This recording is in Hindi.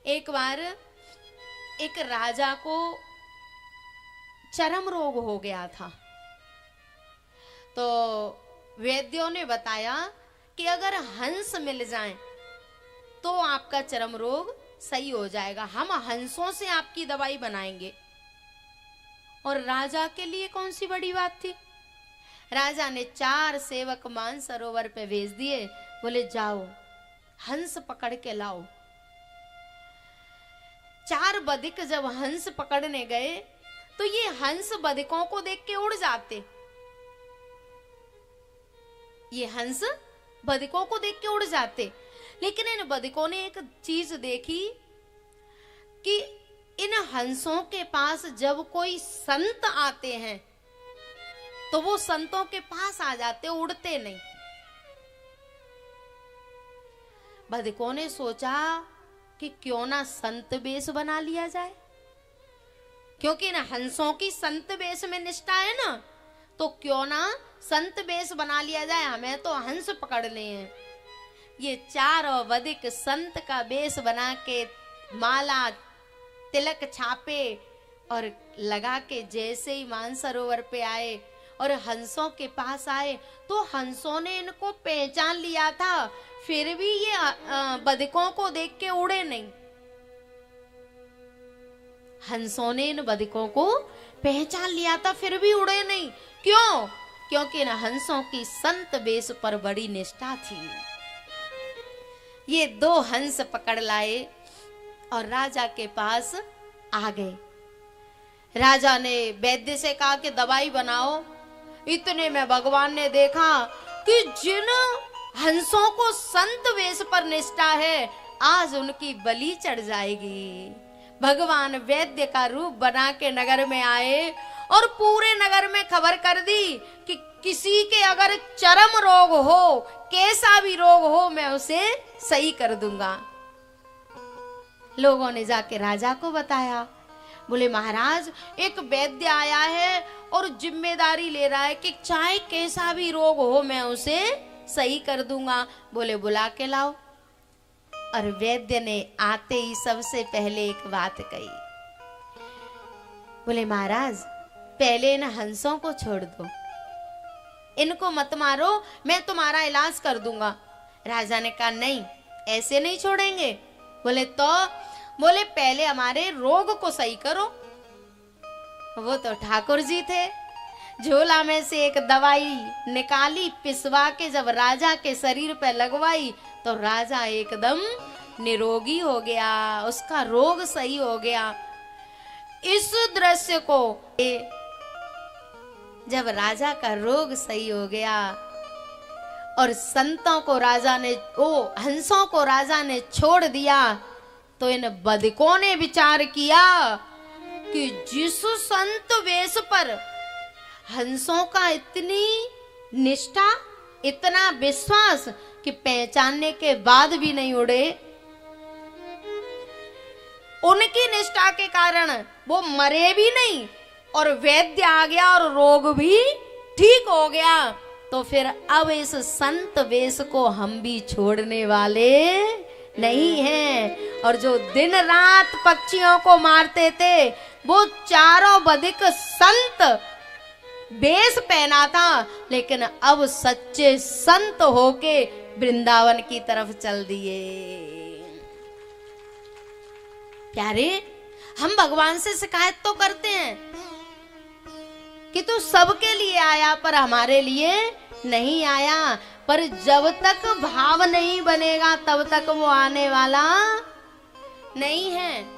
एक बार एक राजा को चर्म रोग हो गया था, तो वैद्यों ने बताया कि अगर हंस मिल जाए तो आपका चर्म रोग सही हो जाएगा, हम हंसों से आपकी दवाई बनाएंगे। और राजा के लिए कौन सी बड़ी बात थी। राजा ने 4 सेवक मानसरोवर पे भेज दिए, बोले जाओ हंस पकड़ के लाओ। 4 बधिक जब हंस पकड़ने गए तो ये हंस बधिकों को देख के उड़ जाते, ये हंस बधिकों को देख के उड़ जाते। लेकिन इन बधिकों ने एक चीज देखी कि इन हंसों के पास जब कोई संत आते हैं तो वो संतों के पास आ जाते, उड़ते नहीं। बधिकों ने सोचा कि क्यों ना संत वेश बना लिया जाए, क्योंकि ना हंसों की संत वेश में निष्ठा है ना, तो क्यों ना संत वेश बना लिया जाए, हमें तो हंस पकड़ने हैं। ये 4 बधिक संत का वेश बना के माला तिलक छापे और लगा के जैसे ही मानसरोवर पे आए और हंसों के पास आए तो हंसों ने इनको पहचान लिया था, फिर भी ये बधिकों को देख के उड़े नहीं। हंसों ने इन बधिकों को पहचान लिया था, फिर भी उड़े नहीं। क्यों? क्योंकि इन हंसों की संत वेश पर बड़ी निष्ठा थी। ये 2 हंस पकड़ लाए और राजा के पास आ गए। राजा ने वैद्य से कहा कि दवाई बनाओ। इतने में भगवान ने देखा कि जिन हंसों को संत वेश पर निष्ठा है आज उनकी बलि चढ़ जाएगी। भगवान वैद्य का रूप बना के नगर में आए और पूरे नगर में खबर कर दी कि किसी के अगर चर्म रोग हो, कैसा भी रोग हो, मैं उसे सही कर दूंगा। लोगों ने जाके राजा को बताया, बोले महाराज एक वैद्य आया है और जिम्मेदारी ले रहा है कि चाहे कैसा भी रोग हो मैं उसे सही कर दूंगा। बोले बुला के लाओ। और वैद्य ने आते ही सबसे पहले एक बात कही, बोले महाराज पहले इन हंसों को छोड़ दो, इनको मत मारो, मैं तुम्हारा इलाज कर दूंगा। राजा ने कहा नहीं ऐसे नहीं छोड़ेंगे। बोले तो? बोले पहले हमारे रोग को सही करो। वो तो ठाकुर जी थे, झोला में से एक दवाई निकाली, पिसवा के जब राजा के शरीर पे लगवाई तो राजा एकदम निरोगी हो गया, उसका रोग सही हो गया। इस दृश्य को जब राजा का रोग सही हो गया और संतों को राजा ने, हंसों को राजा ने छोड़ दिया, तो इन बधिकों ने विचार किया कि जिस संत वेश पर हंसों का इतनी निष्ठा, इतना विश्वास कि पहचानने के बाद भी नहीं उड़े, उनकी निष्ठा के कारण वो मरे भी नहीं और वैद्य आ गया और रोग भी ठीक हो गया। तो फिर अब इस संत वेश को हम भी छोड़ने वाले नहीं हैं। और जो दिन रात पक्षियों को मारते थे वो 4 बधिक संत वेश पहना था, लेकिन अब सच्चे संत होके वृंदावन की तरफ चल दिए। प्यारे, हम भगवान से शिकायत तो करते हैं कि तू सबके लिए आया पर हमारे लिए नहीं आया, पर जब तक भाव नहीं बनेगा तब तक वो आने वाला नहीं है।